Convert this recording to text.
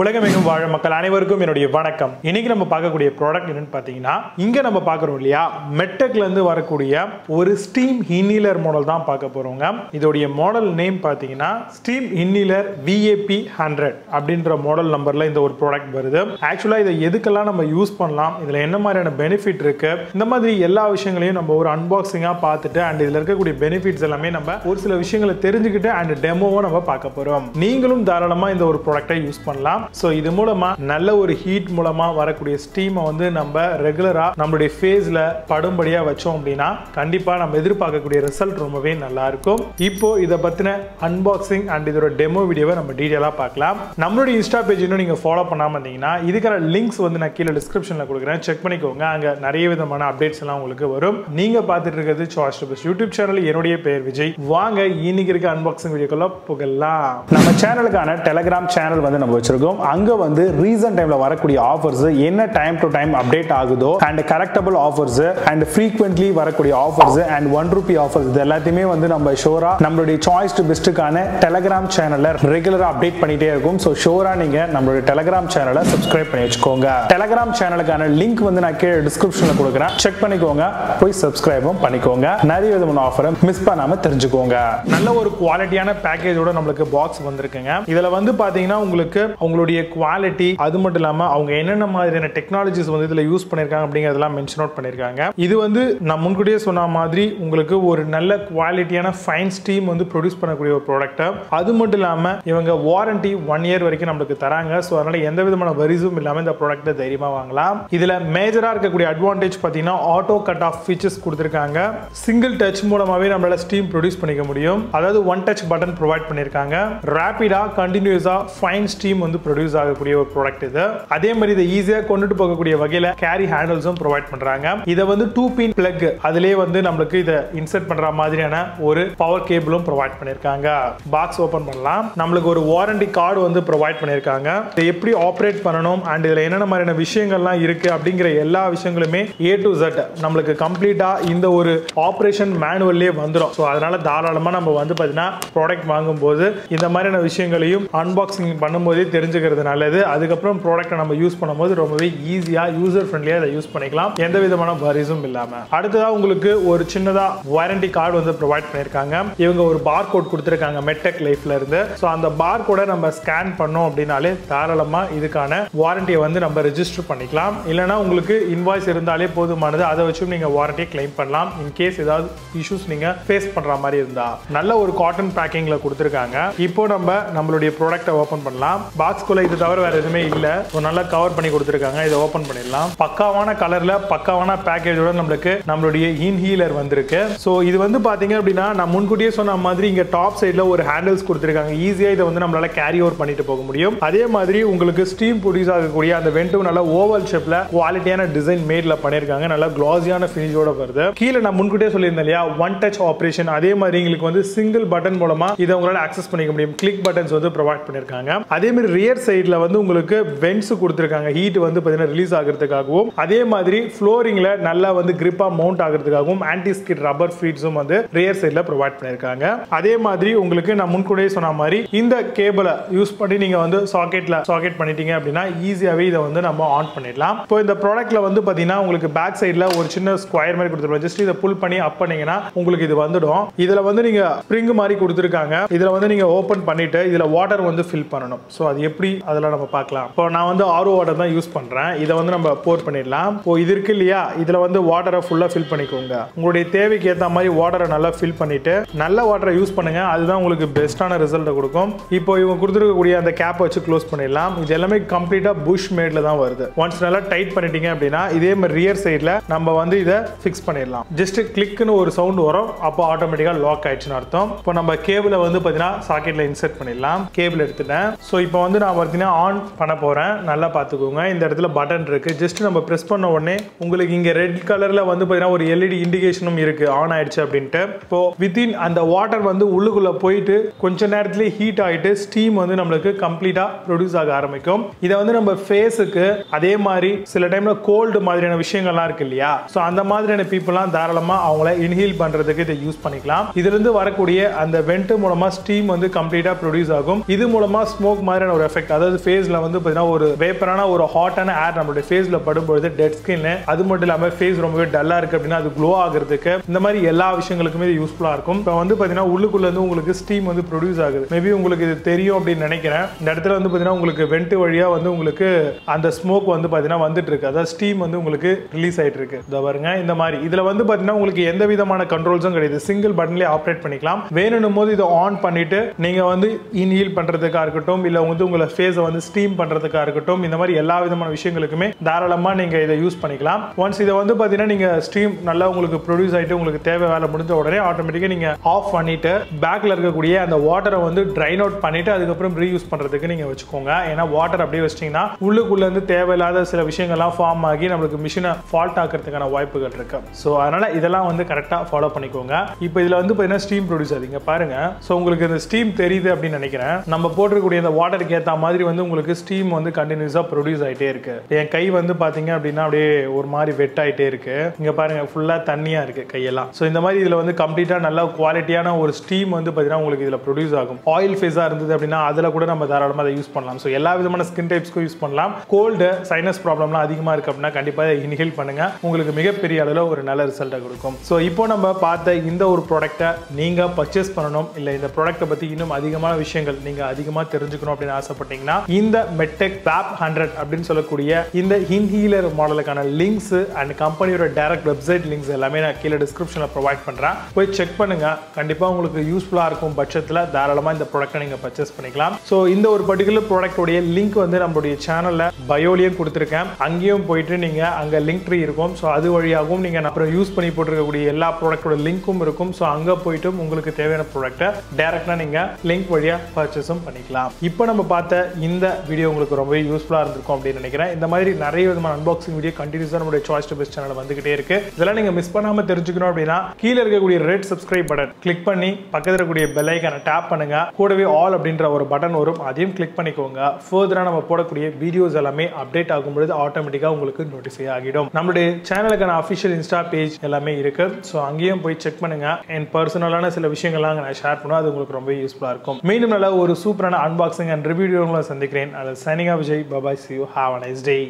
உலகமெங்கும் வாழும் மக்கள் அனைவருக்கும் என்னுடைய வணக்கம். இன்னைக்கு நம்ம பார்க்கக்கூடிய ப்ராடக்ட் என்னன்னு பார்த்தீங்கன்னா, இங்க நம்ம பார்க்குறோம் இல்லையா, மெட்டெக்ல இருந்து வரக்கூடிய ஒரு ஸ்டீம் இன்ஹீலர் மாடல் தான் பார்க்க போறோங்க. இதோடைய மாடல் நேம் பார்த்தீங்கன்னா ஸ்டீம் இன்ஹீலர் VAP 100 அப்படின்ற மாடல் நம்பர்ல இந்த ஒரு ப்ராடக்ட் வருது. ஆக்சுவலா இதை எதுக்கெல்லாம் நம்ம யூஸ் பண்ணலாம், இதுல என்ன மாதிரியான பெனிஃபிட் இருக்கு, இந்த மாதிரி எல்லா விஷயங்களையும் நம்ம ஒரு அன்பாக்சிங்கா பார்த்துட்டு அண்ட் இதுல இருக்கக்கூடிய பெனிஃபிட்ஸ் எல்லாமே நம்ம ஒரு சில விஷயங்களை தெரிஞ்சுக்கிட்டு அண்ட் டெமோவை நம்ம பார்க்க போறோம். நீங்களும் தாராளமா இந்த ஒரு ப்ராடக்டை யூஸ் பண்ணலாம். சோ இது மூலமா நல்ல ஒரு ஹீட் மூலமா வரக்கூடிய ஸ்டீமை வந்து நம்ம ரெகுலரா நம்மளுடைய ஃபேஸ்ல படும்படியா வச்சோம் அப்படின்னா கண்டிப்பா நம்ம எதிர்பார்க்கக்கூடிய ரிசல்ட் ரொம்பவே நல்லா இருக்கும். இப்போ இத பத்தின அன்பாக்சிங் அண்ட் இதோட டெமோ வீடியோவை நம்ம டீடைலா பார்க்கலாம். நம்மளுடைய இன்ஸ்டா பேஜ் இன்னும் நீங்க ஃபாலோ பண்ணாம இருந்தீங்கன்னா இதுக்கான லிங்க்ஸ் வந்து நான் கீழே டிஸ்கிரிப்ஷன்ல கொடுக்குறேன், செக் பண்ணிக்கோங்க. அங்க நிறைய விதமான அப்டேட்ஸ் எல்லாம் உங்களுக்கு வரும். நீங்க பார்த்துட்டு இருக்கிறது choice to best YouTube channel. என்னுடைய பேர் விஜய். வாங்க இன்னைக்கு இருக்க அன்பாக்சிங் வீடியோக்குள்ள போகலாம். நம்ம சேனலுக்கான டெலிகிராம் சேனல் வந்து நம்ம வச்சிருக்கோம். அங்க வந்து ரீசன்ட் டைம்ல வரக்கூடிய ஆஃபர்ஸ், என்ன டைம் டு டைம் அப்டேட் ஆகுதோ and correctable offers and frequently வரக்கூடிய ஆஃபர்ஸ் அண்ட் ₹1 ஆஃபர்ஸ் இது எல்லாத்தையுமே வந்து நம்ம ஷோரா நம்மளுடைய சாய்ஸ் டு பெஸ்ட்டுக்கான டெலிகிராம் சேனல்ல ரெகுலரா அப்டேட் பண்ணிட்டே இருக்கும். ஸோ ஷோரா நீங்க நம்மளுடைய டெலிகிராம் சேனலை சப்ஸ்கிரைப் பண்ணி வச்சுக்கோங்க. டெலிகிராம் சேனலுக்கான லிங்க் வந்து நான் கீழே டிஸ்கிரிப்ஷன்ல கொடுக்குறேன், செக் பண்ணிக்கோங்க, போய் சப்ஸ்கிரைபும் பண்ணிக்கோங்க. நிறைய விதமான ஆஃபரை மிஸ் பண்ணாம தெரிஞ்சுக்கோங்க. நல்ல ஒரு குவாலிட்டியான பேக்கேஜோட நம்மளுக்கு பாக்ஸ் வந்திருக்குங்க. இதுல வந்து பாத்தீங்கன்னா உங்களுக்கு அவங்களுடைய குவாலிட்டி, அது மட்டும் இல்லாம அவங்க என்னென்ன மாதிரியான டெக்னாலஜிஸ் வந்து இதுல யூஸ் பண்ணிருக்காங்க அப்படிங்கறதெல்லாம் மென்ஷன் அவுட் பண்ணிருக்காங்க. இது வந்து நான் முன்கூட்டியே சொன்ன மாதிரி உங்களுக்கு ஒரு நல்ல குவாலிட்டியான ஃபைன் ஸ்டீம் வந்து ப்ரொடியூஸ் பண்ணக்கூடிய ஒரு ப்ராடக்ட். அது மட்டும் இல்லாம இவங்க வாரண்டி 1 இயர் வரைக்கும் நமக்கு தராங்க. ஸோ அதனால எந்த விதமான வரிசும் இல்லாம இந்த ப்ராடக்ட்டை தைரியமா வாங்கலாம். இதுல மேஜரா இருக்கக்கூடிய அட்வான்டேஜ் பாத்தீங்கன்னா ஆட்டோ கட் ஆஃப் ஃபீச்சர்ஸ் கொடுத்திருக்காங்க. சிங்கிள் டச் மூலமாவே நம்மளால ஸ்டீம் ப்ரொடியூஸ் பண்ணிக்க முடியும். அதாவது ஒன் டச் பட்டன் ப்ரொவைட் பண்ணிருக்காங்க. ரேபிடா கண்டினியூஸா ஃபைன் ஸ்டீம் வந்து ப்ரொடியூஸ் ஆகக்கூடிய ஒரு ப்ராடக்ட் இது. அதே மாதிரி இதை ஈஸியா கொண்டுட்டு போகக்கூடிய வகையில கேரி ஹேண்டில்ஸும் ப்ரொவைட் பண்றாங்க. இதை வந்து 2 பின் பிளக், அதிலே வந்து நம்மளுக்கு இதை இன்சர்ட் பண்ற மாதிரியான ஒரு பவர் கேபிளும் ப்ரொவைட் பண்ணிருக்காங்க. பாக்ஸ் ஓபன் பண்ணலாம். நம்மளுக்கு ஒரு வாரண்டி கார்டு வந்து ப்ரொவைட் பண்ணிருக்காங்க. இதை எப்படி ஆப்ரேட் பண்ணணும் அண்ட் இதுல என்னென்ன மாதிரியான விஷயங்கள்லாம் இருக்கு அப்படிங்கிற எல்லா விஷயங்களுமே A to Z நம்மளுக்கு கம்ப்ளீட்டா இந்த ஒரு ஆபரேஷன் மேனுவல்லே வந்துடும். ஸோ அதனால தாராளமா நம்ம வந்து பாத்தீங்கன்னா ப்ராடக்ட் வாங்கும்போது இந்த மாதிரியான விஷயங்களையும் அன்பாக்சிங் பண்ணும்போதே தெரிஞ்சுக்கிறது நல்லது. அதுக்கப்புறம் ப்ராடக்ட்டை நம்ம யூஸ் பண்ணும்போது ரொம்பவே ஈஸியா யூசர் ஃப்ரெண்ட்லியா இதை யூஸ் பண்ணிக்கலாம், எந்த விதமான வரிஸும் இல்லாம. அடுத்ததா உங்களுக்கு ஒரு சின்னதா வாரண்டி கார்டு வந்து ப்ரொவைட் பண்ணிருக்காங்க. இவங்க ஒரு பார் கோட் கொடுத்திருக்காங்க மெட்டெக் லைஃப்ல இருந்து. ஸோ அந்த பார் கோடை நம்ம ஸ்கேன் பண்ணோம் அப்படின்னாலே தாராளமா இதுக்கான வாரண்டியை வந்து நம்ம ரெஜிஸ்டர் பண்ணிக்கலாம். இல்லைன்னா உங்களுக்கு இன்வாய்ஸ் இருந்தாலே போதுமானது, அதை வச்சும் நீங்க வாரண்டியை கிளைம் பண்ணலாம். இன் கேஸ் ஏதாவது இஷ்யூஸ் நீங்க ஃபேஸ் பண்ற மாதிரி இருந்தா. நல்ல ஒரு காட்டன் பேக்கிங்ல கொடுத்திருக்காங்க. இப்போ நம்ம நம்மளுடைய ப்ராடக்ட்டை ஓபன் பண்ணலாம். பாக்ஸ்குள்ள இது தவிர வேற எதுவுமே இல்ல. நல்லா கவர் பண்ணி கொடுத்திருக்காங்க. இதை ஓபன் பண்ணிடலாம். பக்காவான கலர்ல பக்காவான பேக்கேஜோட நம்மளுடைய இன்ஹீலர் வந்திருக்கு. சோ இது வந்து பாத்தீங்க அப்படின்னா நான் முன்கூட்டியே சொன்ன மாதிரி இங்க டாப் சைடுல ஒரு ஹேண்டில்ஸ் கொடுத்திருக்காங்க. ஈஸியா இதை வந்து நம்மளால கேரி ஓவர் பண்ணிட்டு போக முடியும். அதே மாதிரி உங்களுக்கு ஸ்டீம் ப்ரொடியூஸ் ஆகக்கூடிய அந்த வென்ட்டும் நல்ல ஓவல் ஷேப்ல குவாலிட்டியான டிசைன் மேட்ல பண்ணிருக்காங்க. நல்ல கிளாஸியான ஃபினிஷோட வருது. கீழே நான் முன்கூட்டியே சொல்லியிருந்தேன் இல்லையா, ஒன் டச் ஆபரேஷன். அதே மாதிரி உங்களுக்கு வந்து சிங்கிள் பட்டன் மூலமா இதை உங்களால ஆக்சஸ் பண்ணிக்க முடியும். கிளிக் பட்டன்ஸ் வந்து ப்ரொவைட் பண்ணிருக்காங்க. அதே மாதிரி ரியர் சைடுல வந்து உங்களுக்கு வென்ட்ஸ் கொடுத்திருக்காங்க. ஹீட் வந்து பாத்தீங்கன்னா ரிலீஸ் ஆகிறதுக்காகவும், அதே மாதிரி ஃப்ளோரிங்ல நல்லா வந்து கிரிப்பா மவுண்ட் ஆகிறதுக்காகவும் ஆன்டி ஸ்கிட் ரப்பர் ஃபீட்ஸும் வந்து ரியர் சைடுல ப்ரொவைட் பண்ணிருக்காங்க. அதே மாதிரி உங்களுக்கு நான் முன்கூட்டியே சொன்ன மாதிரி இந்த கேபிளை யூஸ் பண்ணி நீங்க வந்து சாக்கெட் பண்ணிட்டீங்க அப்படின்னா ஈஸியாவே இதை வந்து நம்ம ஆன் பண்ணிடலாம். இப்போ இந்த ப்ராடக்ட்ல வந்து பாத்தீங்கன்னா உங்களுக்கு பேக் சைடுல ஒரு சின்ன ஸ்கொயர் மாதிரி கொடுத்துருப்பாங்க. ஜஸ்ட் இதை புல் பண்ணி அப் பண்ணீங்கன்னா உங்களுக்கு இது வந்துடும். இதுல வந்து நீங்க ஸ்ப்ரிங் மாதிரி கொடுத்திருக்காங்க. இதுல வந்து நீங்க ஓபன் பண்ணிட்டு இதுல வாட்டர் வந்து ஃபில் பண்ணணும். சோ அது எப்படி அதெல்லாம் நம்ம பார்க்கலாம். இப்போ நான் வந்து RO வாட்டர் தான் யூஸ் பண்றேன். இதை வந்து நம்ம போர் பண்ணிடலாம். இப்போ இது இருக்கு இல்லையா, இதுல வந்து வாட்டரை ஃபுல்லா ஃபில் பண்ணிக்கோங்க. உங்களுடைய தேவைக்கு ஏற்ற மாதிரி வாட்டரை நல்லா ஃபில் பண்ணிட்டு நல்ல வாட்டரை யூஸ் பண்ணுங்க. அதுதான் உங்களுக்கு பெஸ்டான ரிசல்ட்டை கொடுக்கும். இப்போ இவங்க கொடுத்துருக்கக்கூடிய அந்த கேப்பை வச்சு க்ளோஸ் பண்ணிடலாம். இது எல்லாமே கம்ப்ளீட்டா புஷ் மேட்ல தான் வருது. ஒன்ஸ் நல்லா டைட் பண்ணிட்டீங்க அப்படின்னா இதே மாதிரி ரியர் சைடுல நம்ம வந்து இதை ஃபிக்ஸ் பண்ணிடலாம். ஜஸ்ட் கிளிக்னு ஒரு சவுண்ட் வரும், அப்போ ஆட்டோமேட்டிக்கா லாக் ஆயிடுச்சுன்னு அர்த்தம். இப்போ நம்ம கேபிளை வந்து பாத்தீங்கன்னா சாக்கெட்ல இன்சர்ட் பண்ணிடலாம். கேபிள் எடுத்துட்டேன். ஸோ இப்போ வந்து நான் பார்த்தீங்கன்னா ஆன் பண்ண போறேன். நல்லா பார்த்துக்கோங்க. இந்த இடத்துல பட்டன் இருக்கு. ஜஸ்ட் நம்ம பிரஸ் பண்ண உடனே உங்களுக்கு இங்க ரெட் கலர்ல வந்து பாத்தீங்கன்னா ஒரு LED இண்டிகேஷனும் இருக்கு, ஆன் ஆயிடுச்சு அப்படின்ட்டு. இப்போ வித்தின் அந்த வாட்டர் வந்து உள்ளுக்குள்ள போயிட்டு கொஞ்ச நேரத்திலே ஹீட் ஆயிட்டு ஸ்டீம் வந்து நம்மளுக்கு கம்ப்ளீட்டா ப்ரொடியூஸ் ஆக ஆரம்பிக்கும். இதை வந்து நம்ம ஃபேஸுக்கு, அதே மாதிரி சில டைம்ல கோல்டு மாதிரியான விஷயங்கள்லாம் இருக்கு இல்லையா, ஸோ அந்த மாதிரியான பீப்புள்லாம் தாராளமா அவங்கள இன்ஹீல் பண்றதுக்கு இதை யூஸ் பண்ணிக்கலாம். இதுல இருந்து வரக்கூடிய அந்த வெண்ட் மூலமா ஸ்டீம் வந்து கம்ப்ளீட்டா ப்ரொடியூஸ் ஆகும். இது மூலமா ஸ்மோக் மாதிரியான ஒரு எஃபெக்ட் எஃபெக்ட், அதாவது ஃபேஸ்ல வந்து பார்த்தீங்கன்னா ஒரு வேப்பரான ஒரு ஹாட்டான ஏர் நம்மளுடைய ஃபேஸ்ல படும்பொழுது டெட் ஸ்கின், அது மட்டும் இல்லாமல் ஃபேஸ் ரொம்பவே டல்லா இருக்கு அப்படின்னா அது க்ளோ ஆகிறதுக்கு, இந்த மாதிரி எல்லா விஷயங்களுக்குமே இது யூஸ்ஃபுல்லா இருக்கும். இப்போ வந்து பார்த்தீங்கன்னா உள்ளுக்குள்ள இருந்து உங்களுக்கு ஸ்டீம் வந்து ப்ரொடியூஸ் ஆகுது. மேபி உங்களுக்கு இது தெரியும் அப்படின்னு நினைக்கிறேன். இந்த இடத்துல வந்து பார்த்தீங்கன்னா உங்களுக்கு வெண்ட் வழியா வந்து உங்களுக்கு அந்த ஸ்மோக் வந்து பார்த்தீங்கன்னா வந்துட்டு இருக்கு, அதாவது ஸ்டீம் வந்து உங்களுக்கு ரிலீஸ் ஆயிட்டு இருக்கு. இத பாருங்க, இந்த மாதிரி இதுல வந்து பார்த்தீங்கன்னா உங்களுக்கு எந்த விதமான கண்ட்ரோல்ஸும் கிடையாது. சிங்கிள் பட்டன்லயே ஆப்ரேட் பண்ணிக்கலாம். வேணும் போது இதை ஆன் பண்ணிட்டு நீங்க வந்து இன்ஹீல் பண்றதுக்கா இருக்கட்டும், இல்ல வந்து உங்களை ஃபேஸை வந்து ஸ்டீம் பண்றதுக்கா இருக்கட்டும், இந்த மாதிரி எல்லா விதமான விஷயங்களுக்குமே தாராளமா நீங்க இதை யூஸ் பண்ணிக்கலாம். ஒன்ஸ் இதை வந்து பார்த்தீங்கன்னா நீங்க ஸ்டீம் நல்லா உங்களுக்கு ப்ரொடியூஸ் ஆயிட்டு உங்களுக்கு தேவை வேலை முடிஞ்ச உடனே ஆட்டோமேட்டிக்கா நீங்க ஆஃப் பண்ணிட்டு பேக்ல இருக்கக்கூடிய அந்த வாட்டரை வந்து ட்ரைன் அவுட் பண்ணிட்டு அதுக்கப்புறம் ரீயூஸ் பண்றதுக்கு நீங்க வச்சுக்கோங்க. ஏன்னா வாட்டர் அப்படியே வச்சிட்டீங்கன்னா உள்ளுக்குள்ள இருந்து தேவையில்லாத சில விஷயங்கள்லாம் ஃபார்ம் ஆகி நம்மளுக்கு மிஷினை ஃபால்ட் ஆக்கிறதுக்கான வாய்ப்புகள் இருக்கு. ஸோ அதனால இதெல்லாம் வந்து கரெக்டா ஃபாலோ பண்ணிக்கோங்க. இப்போ இதுல வந்து பார்த்தீங்கன்னா ஸ்டீம் ப்ரொடியூஸ் ஆகுதுங்க பாருங்க. ஸோ உங்களுக்கு இந்த ஸ்டீம் தெரியுது அப்படின்னு நினைக்கிறேன். நம்ம போட்டிருக்கக்கூடிய இந்த வாட்டருக்கு ஏற்ற மாதிரி வந்து உங்களுக்கு ஸ்டீம் வந்து கண்டினியூஸா ப்ரொடியூஸ் ஆகிட்டே இருக்கு. என் கை வந்து பாத்தீங்க அப்படின்னா அப்படியே ஒரு மாதிரி வெட் ஆகிட்டே இருக்கு. இங்க பாருங்க ஃபுல்லா தண்ணியா இருக்கு கையெல்லாம். ஸோ இந்த மாதிரி இதுல வந்து கம்ப்ளீட்டா நல்ல குவாலிட்டியான ஒரு ஸ்டீம் வந்து பாத்தீங்கன்னா உங்களுக்கு இதுல ப்ரொடியூஸ் ஆகும். ஆயில் ஃபேஸா இருந்தது அப்படின்னா அதுல கூட நம்ம தாராளமாக அதை யூஸ் பண்ணலாம். ஸோ எல்லா விதமான ஸ்கின் டைப்ஸ்க்கும் யூஸ் பண்ணலாம். கோல்டு சைனஸ் ப்ராப்ளம்லாம் அதிகமா இருக்கு அப்படின்னா கண்டிப்பா இன்ஹேல் பண்ணுங்க, உங்களுக்கு மிகப்பெரிய அளவில் ஒரு நல்ல ரிசல்ட்டை கொடுக்கும். ஸோ இப்போ நம்ம பார்த்த இந்த ஒரு ப்ராடக்ட்டை நீங்க பர்ச்சேஸ் பண்ணணும், இல்ல இந்த ப்ராடக்ட்டை பத்தி இன்னும் அதிகமான விஷயங்கள் நீங்க அதிகமா தெரிஞ்சுக்கணும் அப்படின்னு ஆசைப்பட்டீங்கன்னா இந்த மெட்டெக் VAP 100 அப்படின்னு சொல்லக்கூடிய இந்த இன்ஹீலர் மாடலுக்கான லிங்க்ஸ் அண்ட் கம்பெனியோட டைரக்ட் வெப்சைட் லிங்க்ஸ் எல்லாமே நான் கீழே டிஸ்கிரிப்ஷன்ல ப்ரொவைட் பண்றேன். போய் செக் பண்ணுங்க. கண்டிப்பா உங்களுக்கு யூஸ்ஃபுல்லா இருக்கும் பட்சத்தில் தாராளமா இந்த ப்ராடக்ட்டை நீங்க பர்ச்சேஸ் பண்ணிக்கலாம். ஸோ இந்த ஒரு பர்டிகுலர் ப்ராடக்டோடைய லிங்க் வந்து நம்மளுடைய சேனல்ல பயோலியும் கொடுத்துருக்கேன். அங்கேயும் போயிட்டு நீங்க அங்க லிங்க் ட்ரீ இருக்கும். ஸோ அது வழியாகவும் நீங்க அப்புறம் யூஸ் பண்ணி போட்டிருக்கக்கூடிய எல்லா ப்ராடக்டோட லிங்க்கும் இருக்கும். ஸோ அங்க போயிட்டு உங்களுக்கு தேவையான ப்ராடக்ட்டை டைரக்டா நீங்க லிங்க் வழியா பர்ச்சேஸும் பண்ணிக்கலாம். இப்போ நம்ம பார்த்த இந்த வீடியோ உங்களுக்கு ரொம்பவே யூஸ்ஃபுல்லா இருந்திருக்கும் அப்படின்னு நினைக்கிறேன். இந்த மாதிரி நிறைய விதமான அன்பாக்சிங் வீடியோ கண்டினியூஸா நம்மளுடைய சாய்ஸ் டு பெஸ்ட் சேனல் வந்துகிட்டே இருக்கு. இதெல்லாம் நீங்க மிஸ் பண்ணாம தெரிஞ்சுக்கணும் அப்படின்னா கீழே இருக்கக்கூடிய ரெட் சப்ஸ்கிரைப் பட்டன் கிளிக் பண்ணி பக்கத்துல இருக்கக்கூடிய பெல் ஐகானை டேப் பண்ணுங்க. கூடவே ஆல் அப்படின்ற ஒரு பட்டன் வரும், அதையும் கிளிக் பண்ணிக்கோங்க. ஃபர்தரா நம்ம போடக்கூடிய வீடியோஸ் எல்லாமே அப்டேட் ஆகும்போது ஆட்டோமேட்டிக்கா உங்களுக்கு நோட்டிஃபை ஆகிடும். நம்மளுடைய சேனலுக்கான அஃபிஷியல் இன்ஸ்டா பேஜ் எல்லாமே இருக்கு. ஸோ அங்கேயும் போய் செக் பண்ணுங்க. என் பர்சனலான சில விஷயங்கள்லாம் நான் ஷேர் பண்ணுவேன். அது உங்களுக்கு ரொம்ப யூஸ்ஃபுல்லா இருக்கும். மீண்டும் நல்ல ஒரு சூப்பரான அன்பாக்சிங் அண்ட் ரிவ்யூ சந்திக்கிறேன். அது signing off Vijay. Bye bye. See you. Have a nice day.